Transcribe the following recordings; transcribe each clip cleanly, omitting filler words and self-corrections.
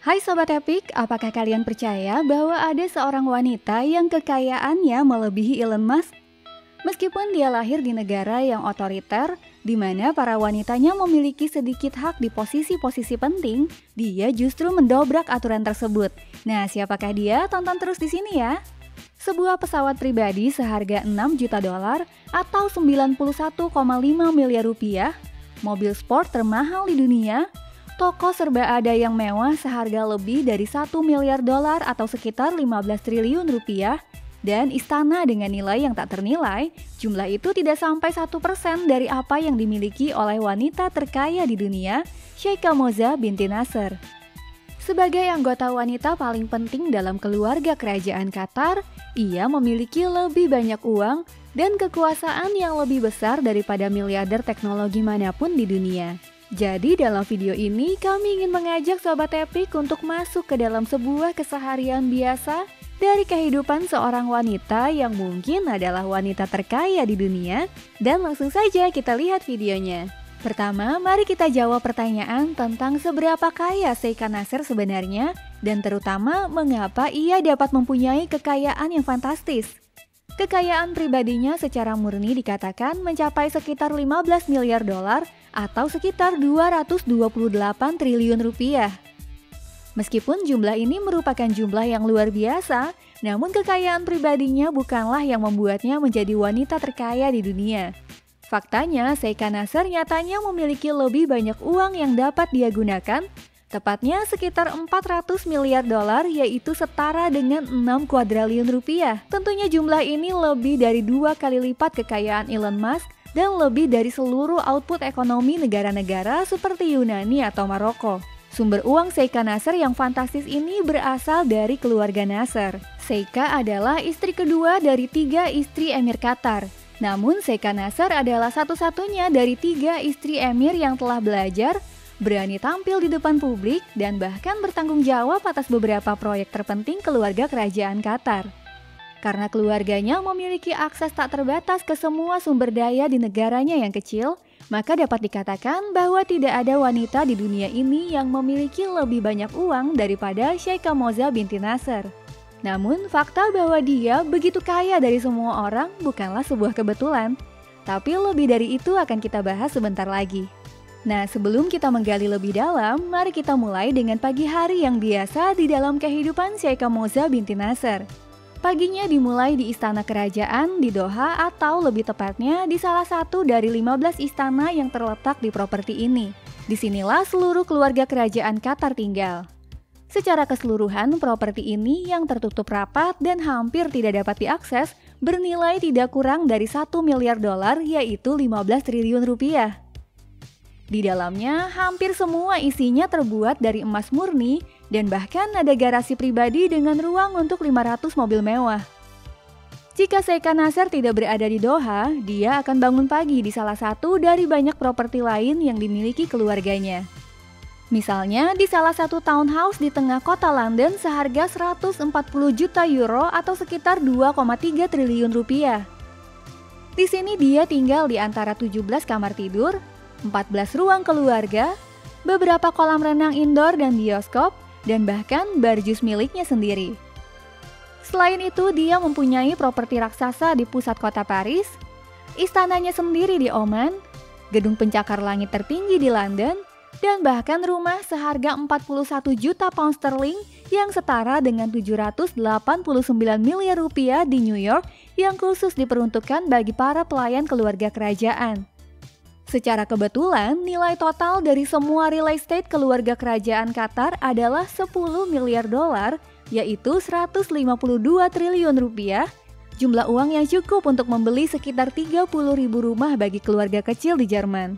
Hai Sobat Epic, apakah kalian percaya bahwa ada seorang wanita yang kekayaannya melebihi Elon Musk? Meskipun dia lahir di negara yang otoriter, di mana para wanitanya memiliki sedikit hak di posisi-posisi penting, dia justru mendobrak aturan tersebut. Nah, siapakah dia? Tonton terus di sini ya. Sebuah pesawat pribadi seharga 6 juta dolar atau 91,5 miliar rupiah, mobil sport termahal di dunia, toko serba ada yang mewah seharga lebih dari 1 miliar dolar atau sekitar 15 triliun rupiah, dan istana dengan nilai yang tak ternilai, jumlah itu tidak sampai 1% dari apa yang dimiliki oleh wanita terkaya di dunia, Sheikha Moza binti Nasser. Sebagai anggota wanita paling penting dalam keluarga kerajaan Qatar, ia memiliki lebih banyak uang dan kekuasaan yang lebih besar daripada miliarder teknologi manapun di dunia. Jadi dalam video ini kami ingin mengajak Sobat Epic untuk masuk ke dalam sebuah keseharian biasa dari kehidupan seorang wanita yang mungkin adalah wanita terkaya di dunia, dan langsung saja kita lihat videonya. Pertama, mari kita jawab pertanyaan tentang seberapa kaya Sheikha Nasser sebenarnya, dan terutama mengapa ia dapat mempunyai kekayaan yang fantastis. Kekayaan pribadinya secara murni dikatakan mencapai sekitar 15 miliar dolar atau sekitar 228 triliun rupiah. Meskipun jumlah ini merupakan jumlah yang luar biasa, namun kekayaan pribadinya bukanlah yang membuatnya menjadi wanita terkaya di dunia. Faktanya, Sheikha Nasser nyatanya memiliki lebih banyak uang yang dapat dia gunakan, tepatnya sekitar 400 miliar dolar, yaitu setara dengan 6 kuadriliun rupiah. Tentunya jumlah ini lebih dari 2 kali lipat kekayaan Elon Musk dan lebih dari seluruh output ekonomi negara-negara seperti Yunani atau Maroko. Sumber uang Sheikha Nasser yang fantastis ini berasal dari keluarga Nasser. Sheikha adalah istri kedua dari 3 istri Emir Qatar. Namun Sheikha Nasser adalah satu-satunya dari 3 istri Emir yang telah belajar, berani tampil di depan publik, dan bahkan bertanggung jawab atas beberapa proyek terpenting keluarga kerajaan Qatar. Karena keluarganya memiliki akses tak terbatas ke semua sumber daya di negaranya yang kecil, maka dapat dikatakan bahwa tidak ada wanita di dunia ini yang memiliki lebih banyak uang daripada Sheikha Moza binti Nasser. Namun, fakta bahwa dia begitu kaya dari semua orang bukanlah sebuah kebetulan, tapi lebih dari itu akan kita bahas sebentar lagi. Nah, sebelum kita menggali lebih dalam, mari kita mulai dengan pagi hari yang biasa di dalam kehidupan Sheikha Moza binti Nasser. Paginya dimulai di istana kerajaan di Doha, atau lebih tepatnya di salah satu dari 15 istana yang terletak di properti ini. Disinilah seluruh keluarga kerajaan Qatar tinggal. Secara keseluruhan, properti ini yang tertutup rapat dan hampir tidak dapat diakses bernilai tidak kurang dari 1 miliar dolar, yaitu 15 triliun rupiah. Di dalamnya, hampir semua isinya terbuat dari emas murni dan bahkan ada garasi pribadi dengan ruang untuk 500 mobil mewah. Jika Sheikha Nasser tidak berada di Doha, dia akan bangun pagi di salah satu dari banyak properti lain yang dimiliki keluarganya. Misalnya di salah satu townhouse di tengah kota London seharga 140 juta euro atau sekitar 2,3 triliun rupiah. Di sini dia tinggal di antara 17 kamar tidur, 14 ruang keluarga, beberapa kolam renang indoor dan bioskop, dan bahkan bar jus miliknya sendiri. Selain itu, dia mempunyai properti raksasa di pusat kota Paris, istananya sendiri di Oman, gedung pencakar langit tertinggi di London, dan bahkan rumah seharga 41 juta pound sterling yang setara dengan 789 miliar rupiah di New York yang khusus diperuntukkan bagi para pelayan keluarga kerajaan. Secara kebetulan, nilai total dari semua real estate keluarga kerajaan Qatar adalah 10 miliar dolar, yaitu 152 triliun rupiah, jumlah uang yang cukup untuk membeli sekitar 30.000 rumah bagi keluarga kecil di Jerman.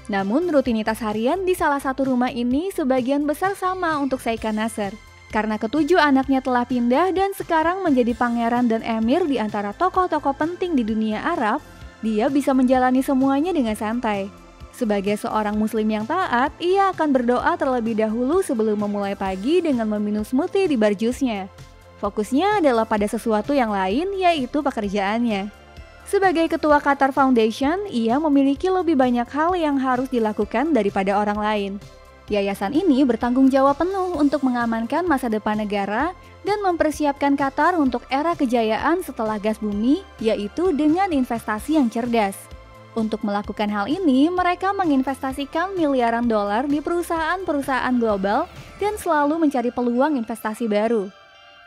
Namun rutinitas harian di salah satu rumah ini sebagian besar sama untuk Sheikha Nasser. Karena ketujuh anaknya telah pindah dan sekarang menjadi pangeran dan emir di antara tokoh-tokoh penting di dunia Arab, dia bisa menjalani semuanya dengan santai. Sebagai seorang muslim yang taat, ia akan berdoa terlebih dahulu sebelum memulai pagi dengan meminum smoothie di bar jusnya. Fokusnya adalah pada sesuatu yang lain, yaitu pekerjaannya. Sebagai ketua Qatar Foundation, ia memiliki lebih banyak hal yang harus dilakukan daripada orang lain. Yayasan ini bertanggung jawab penuh untuk mengamankan masa depan negara dan mempersiapkan Qatar untuk era kejayaan setelah gas bumi, yaitu dengan investasi yang cerdas. Untuk melakukan hal ini, mereka menginvestasikan miliaran dolar di perusahaan-perusahaan global dan selalu mencari peluang investasi baru.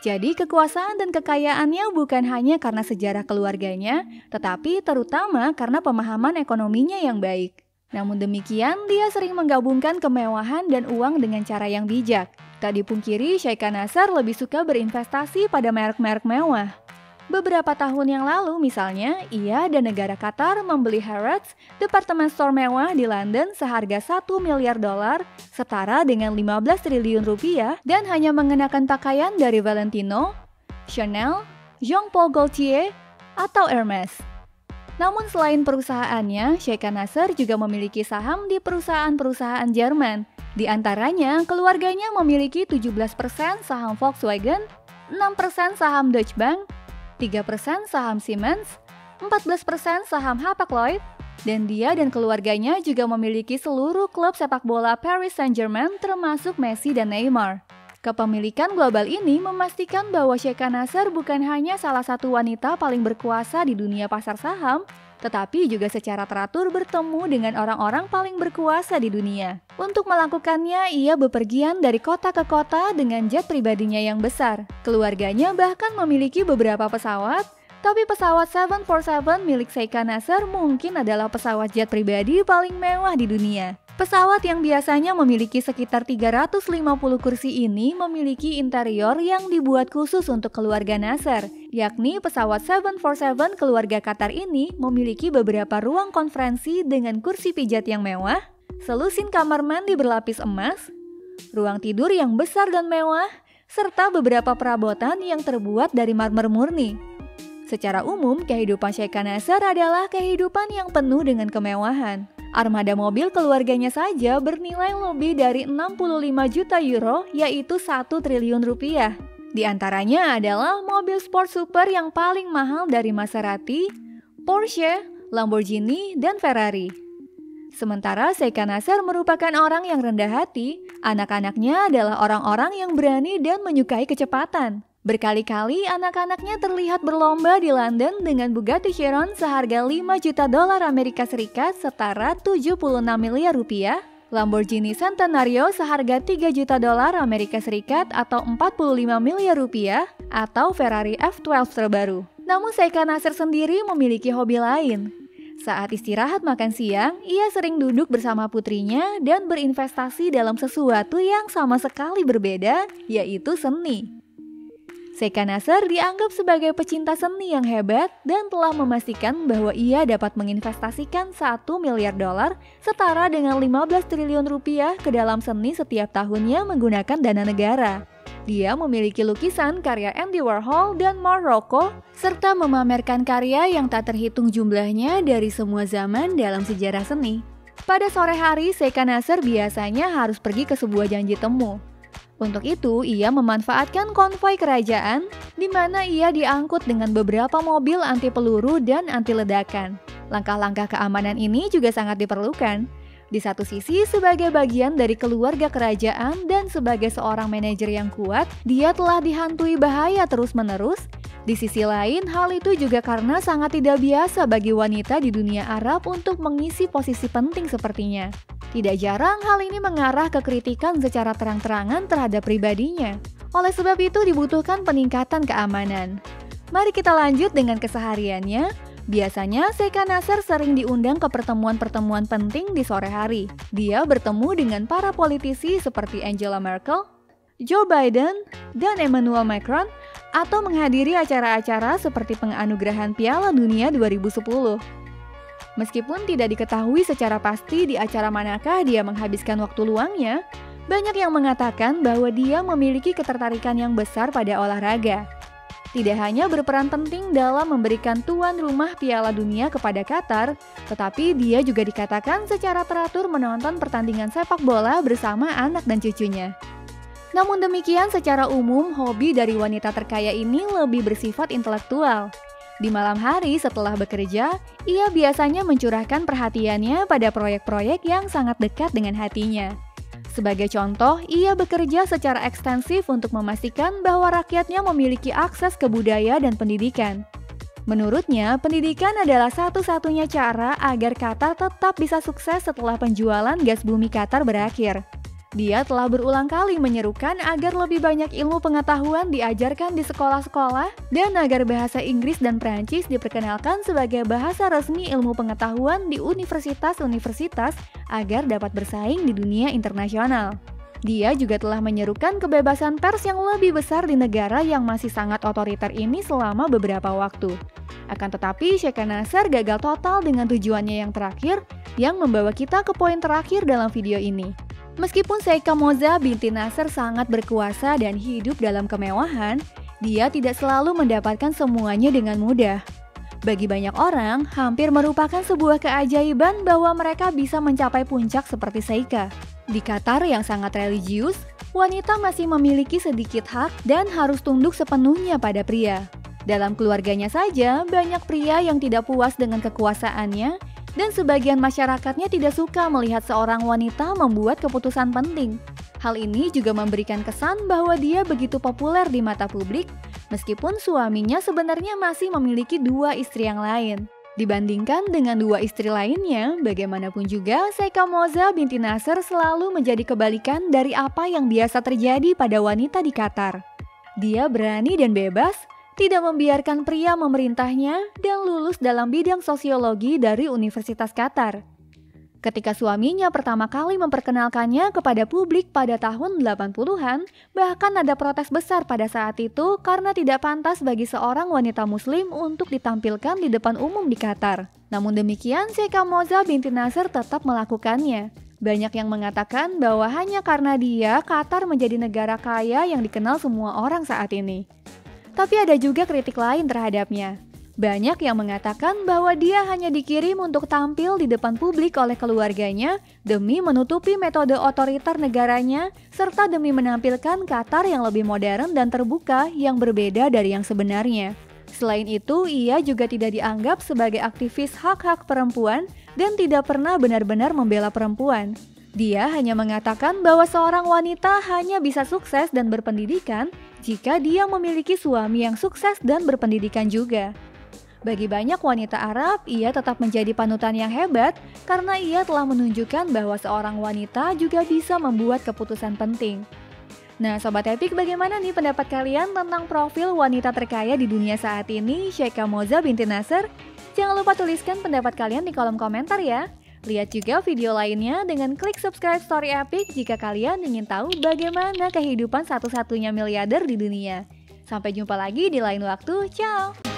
Jadi kekuasaan dan kekayaannya bukan hanya karena sejarah keluarganya, tetapi terutama karena pemahaman ekonominya yang baik. Namun demikian, dia sering menggabungkan kemewahan dan uang dengan cara yang bijak. Tak dipungkiri, Sheikha Nasser lebih suka berinvestasi pada merek-merek mewah. Beberapa tahun yang lalu misalnya, ia dan negara Qatar membeli Harrods, departemen store mewah di London seharga 1 miliar dolar, setara dengan 15 triliun rupiah, dan hanya mengenakan pakaian dari Valentino, Chanel, Jean Paul Gaultier, atau Hermes. Namun selain perusahaannya, Sheikha Nasser juga memiliki saham di perusahaan-perusahaan Jerman. Di antaranya, keluarganya memiliki 17% saham Volkswagen, 6% saham Deutsche Bank, 3% saham Siemens, 14% saham Hapag-Lloyd, dan dia dan keluarganya juga memiliki seluruh klub sepak bola Paris Saint-Germain termasuk Messi dan Neymar. Kepemilikan global ini memastikan bahwa Sheikha Nasser bukan hanya salah satu wanita paling berkuasa di dunia pasar saham, tetapi juga secara teratur bertemu dengan orang-orang paling berkuasa di dunia. Untuk melakukannya, ia bepergian dari kota ke kota dengan jet pribadinya yang besar. Keluarganya bahkan memiliki beberapa pesawat, tapi pesawat 747 milik Sheikha Nasser mungkin adalah pesawat jet pribadi paling mewah di dunia. Pesawat yang biasanya memiliki sekitar 350 kursi ini memiliki interior yang dibuat khusus untuk keluarga Nasser, yakni pesawat 747 keluarga Qatar ini memiliki beberapa ruang konferensi dengan kursi pijat yang mewah, selusin kamar mandi berlapis emas, ruang tidur yang besar dan mewah, serta beberapa perabotan yang terbuat dari marmer murni. Secara umum, kehidupan Sheikha Nasser adalah kehidupan yang penuh dengan kemewahan. Armada mobil keluarganya saja bernilai lebih dari 65 juta euro, yaitu 1 triliun rupiah. Di antaranya adalah mobil sport super yang paling mahal dari Maserati, Porsche, Lamborghini, dan Ferrari. Sementara Sheikha Nasser merupakan orang yang rendah hati, anak-anaknya adalah orang-orang yang berani dan menyukai kecepatan. Berkali-kali anak-anaknya terlihat berlomba di London dengan Bugatti Chiron seharga 5 juta dolar Amerika Serikat setara 76 miliar rupiah, Lamborghini Centenario seharga 3 juta dolar Amerika Serikat atau 45 miliar rupiah, atau Ferrari F12 terbaru. Namun Sheikha Nasser sendiri memiliki hobi lain. Saat istirahat makan siang, ia sering duduk bersama putrinya dan berinvestasi dalam sesuatu yang sama sekali berbeda, yaitu seni. Sheikha Nasser dianggap sebagai pecinta seni yang hebat dan telah memastikan bahwa ia dapat menginvestasikan 1 miliar dolar setara dengan 15 triliun rupiah ke dalam seni setiap tahunnya menggunakan dana negara. Dia memiliki lukisan karya Andy Warhol dan Marc Rothko, serta memamerkan karya yang tak terhitung jumlahnya dari semua zaman dalam sejarah seni. Pada sore hari, Sheikha Nasser biasanya harus pergi ke sebuah janji temu. Untuk itu, ia memanfaatkan konvoi kerajaan, di mana ia diangkut dengan beberapa mobil anti peluru dan anti ledakan. Langkah-langkah keamanan ini juga sangat diperlukan. Di satu sisi, sebagai bagian dari keluarga kerajaan dan sebagai seorang manajer yang kuat, dia telah dihantui bahaya terus-menerus. Di sisi lain, hal itu juga karena sangat tidak biasa bagi wanita di dunia Arab untuk mengisi posisi penting sepertinya. Tidak jarang hal ini mengarah ke kritikan secara terang-terangan terhadap pribadinya. Oleh sebab itu dibutuhkan peningkatan keamanan. Mari kita lanjut dengan kesehariannya. Biasanya Sheikha Nasser sering diundang ke pertemuan-pertemuan penting di sore hari. Dia bertemu dengan para politisi seperti Angela Merkel, Joe Biden, dan Emmanuel Macron, atau menghadiri acara-acara seperti penganugerahan Piala Dunia 2010. Meskipun tidak diketahui secara pasti di acara manakah dia menghabiskan waktu luangnya, banyak yang mengatakan bahwa dia memiliki ketertarikan yang besar pada olahraga. Tidak hanya berperan penting dalam memberikan tuan rumah Piala Dunia kepada Qatar, tetapi dia juga dikatakan secara teratur menonton pertandingan sepak bola bersama anak dan cucunya. Namun demikian, secara umum hobi dari wanita terkaya ini lebih bersifat intelektual. Di malam hari setelah bekerja, ia biasanya mencurahkan perhatiannya pada proyek-proyek yang sangat dekat dengan hatinya. Sebagai contoh, ia bekerja secara ekstensif untuk memastikan bahwa rakyatnya memiliki akses ke budaya dan pendidikan. Menurutnya, pendidikan adalah satu-satunya cara agar Qatar tetap bisa sukses setelah penjualan gas bumi Qatar berakhir. Dia telah berulang kali menyerukan agar lebih banyak ilmu pengetahuan diajarkan di sekolah-sekolah dan agar bahasa Inggris dan Prancis diperkenalkan sebagai bahasa resmi ilmu pengetahuan di universitas-universitas agar dapat bersaing di dunia internasional. Dia juga telah menyerukan kebebasan pers yang lebih besar di negara yang masih sangat otoriter ini selama beberapa waktu. Akan tetapi, Sheikha Nasser gagal total dengan tujuannya yang terakhir, yang membawa kita ke poin terakhir dalam video ini. Meskipun Sheikha Moza binti Nasser sangat berkuasa dan hidup dalam kemewahan, dia tidak selalu mendapatkan semuanya dengan mudah. Bagi banyak orang, hampir merupakan sebuah keajaiban bahwa mereka bisa mencapai puncak seperti Sheikha. Di Qatar yang sangat religius, wanita masih memiliki sedikit hak dan harus tunduk sepenuhnya pada pria. Dalam keluarganya saja, banyak pria yang tidak puas dengan kekuasaannya, dan sebagian masyarakatnya tidak suka melihat seorang wanita membuat keputusan penting. Hal ini juga memberikan kesan bahwa dia begitu populer di mata publik, meskipun suaminya sebenarnya masih memiliki 2 istri yang lain. Dibandingkan dengan 2 istri lainnya, bagaimanapun juga Sheikha Moza binti Nasser selalu menjadi kebalikan dari apa yang biasa terjadi pada wanita di Qatar. Dia berani dan bebas, tidak membiarkan pria memerintahnya, dan lulus dalam bidang sosiologi dari Universitas Qatar. Ketika suaminya pertama kali memperkenalkannya kepada publik pada tahun 80-an, bahkan ada protes besar pada saat itu karena tidak pantas bagi seorang wanita muslim untuk ditampilkan di depan umum di Qatar. Namun demikian, Sheikha Moza binti Nasser tetap melakukannya. Banyak yang mengatakan bahwa hanya karena dia, Qatar menjadi negara kaya yang dikenal semua orang saat ini. Tapi ada juga kritik lain terhadapnya. Banyak yang mengatakan bahwa dia hanya dikirim untuk tampil di depan publik oleh keluarganya demi menutupi metode otoriter negaranya serta demi menampilkan Qatar yang lebih modern dan terbuka yang berbeda dari yang sebenarnya. Selain itu, ia juga tidak dianggap sebagai aktivis hak-hak perempuan dan tidak pernah benar-benar membela perempuan. Dia hanya mengatakan bahwa seorang wanita hanya bisa sukses dan berpendidikan jika dia memiliki suami yang sukses dan berpendidikan juga. Bagi banyak wanita Arab, ia tetap menjadi panutan yang hebat karena ia telah menunjukkan bahwa seorang wanita juga bisa membuat keputusan penting. Nah, Sobat Epic, bagaimana nih pendapat kalian tentang profil wanita terkaya di dunia saat ini, Sheikha Moza binti Nasser? Jangan lupa tuliskan pendapat kalian di kolom komentar ya. Lihat juga video lainnya dengan klik subscribe Story Epic jika kalian ingin tahu bagaimana kehidupan satu-satunya miliarder di dunia. Sampai jumpa lagi di lain waktu, ciao!